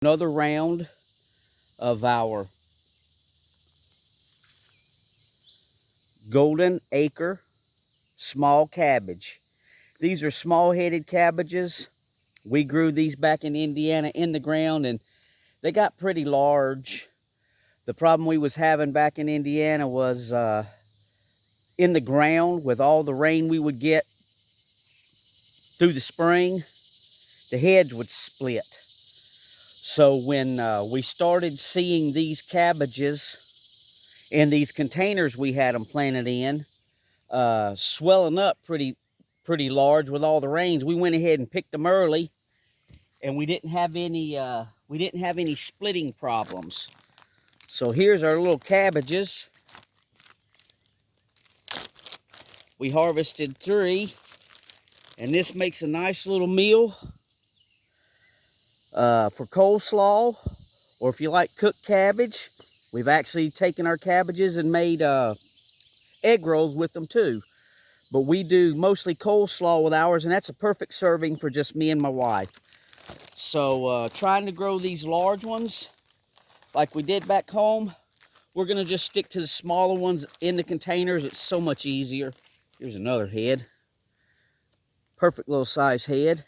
Another round of our golden acre small cabbage. These are small-headed cabbages. We grew these back in Indiana in the ground, and they got pretty large. The problem we was having back in Indiana was in the ground, with all the rain we would get through the spring, the heads would split. So when we started seeing these cabbages in these containers we had them planted in, swelling up pretty large with all the rains, we went ahead and picked them early, and we didn't have any splitting problems. So here's our little cabbages. We harvested 3, and this makes a nice little meal for coleslaw, or if you like cooked cabbage. We've actually taken our cabbages and made egg rolls with them too. But we do mostly coleslaw with ours, and that's a perfect serving for just me and my wife. So trying to grow these large ones like we did back home, we're going to just stick to the smaller ones in the containers. It's so much easier. Here's another head. Perfect little size head.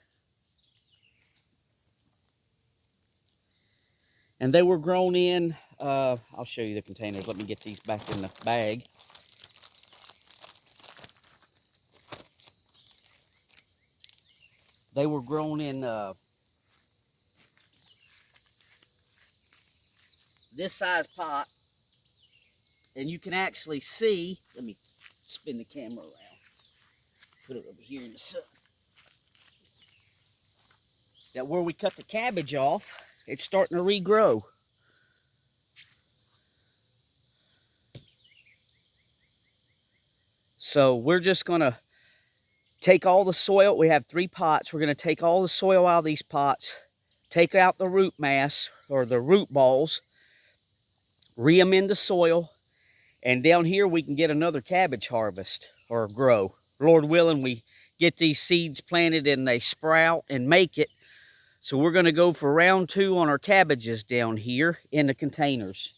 And they were grown in, I'll show you the containers. Let me get these back in the bag. They were grown in this size pot. And you can actually see, let me spin the camera around, put it over here in the sun, that where we cut the cabbage off, it's starting to regrow. So we're just going to take all the soil. We have 3 pots. We're going to take all the soil out of these pots, take out the root mass or the root balls, re-them in the soil, and down here we can get another cabbage harvest or grow. Lord willing, we get these seeds planted and they sprout and make it. So we're going to go for round 2 on our cabbages down here in the containers.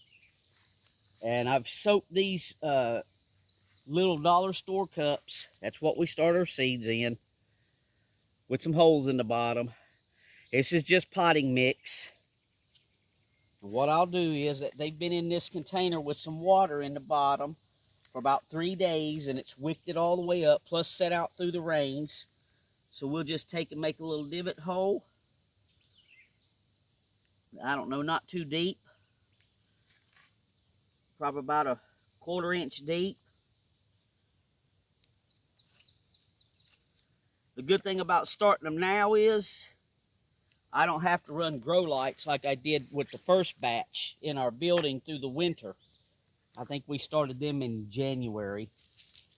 And I've soaked these little dollar store cups. That's what we start our seeds in, with some holes in the bottom. This is just potting mix. And what I'll do is that they've been in this container with some water in the bottom for about 3 days, and it's wicked it all the way up, plus set out through the rains. So we'll just take and make a little divot hole. I don't know, not too deep. Probably about a 1/4 inch deep. The good thing about starting them now is I don't have to run grow lights like I did with the first batch in our building through the winter. I think we started them in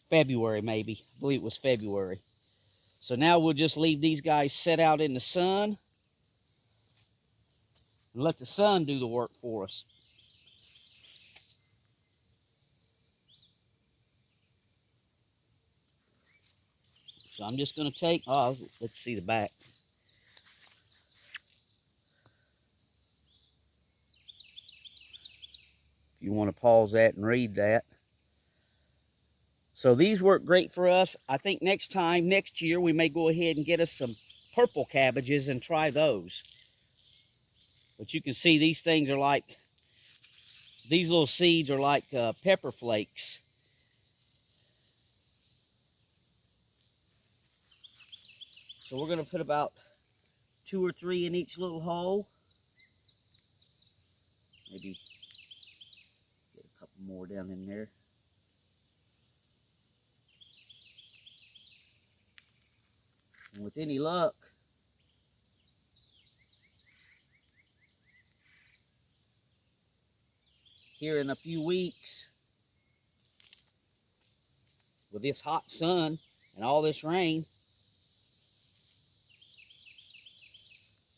February maybe. I believe it was February. So now we'll just leave these guys set out in the sun and let the sun do the work for us. So I'm just going to take, let's see the back. If you want to pause that and read that. So these work great for us. I think next year, we may go ahead and get us some purple cabbages and try those. But you can see these things are like, these little seeds are like pepper flakes. So we're going to put about 2 or 3 in each little hole. Maybe get a couple more down in there. And with any luck, here in a few weeks, with this hot sun and all this rain,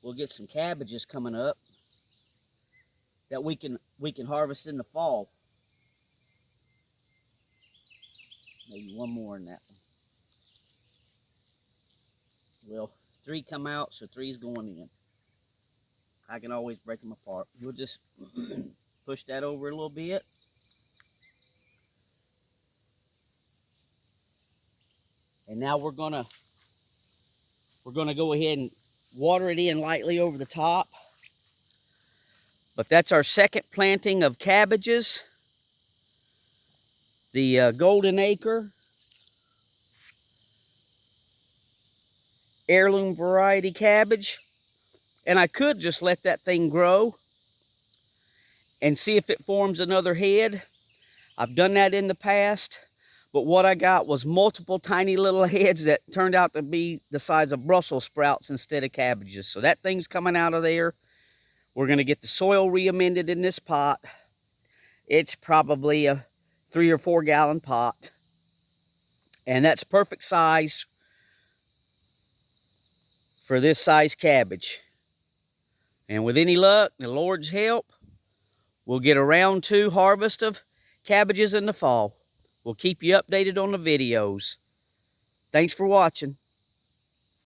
we'll get some cabbages coming up that we can harvest in the fall. Maybe one more in that one. Well, 3 come out, so 3's going in. I can always break them apart. We'll just push that over a little bit. And now we're gonna go ahead and water it in lightly over the top. But that's our second planting of cabbages. The Golden Acre heirloom variety cabbage. And I could just let that thing grow and see if it forms another head. I've done that in the past, but what I got was multiple tiny little heads that turned out to be the size of Brussels sprouts instead of cabbages. So that thing's coming out of there. We're going to get the soil re-amended in this pot. It's probably a 3 or 4 gallon pot. And that's perfect size for this size cabbage. And with any luck, the Lord's help, we'll get a round 2 harvest of cabbages in the fall. We'll keep you updated on the videos. Thanks for watching.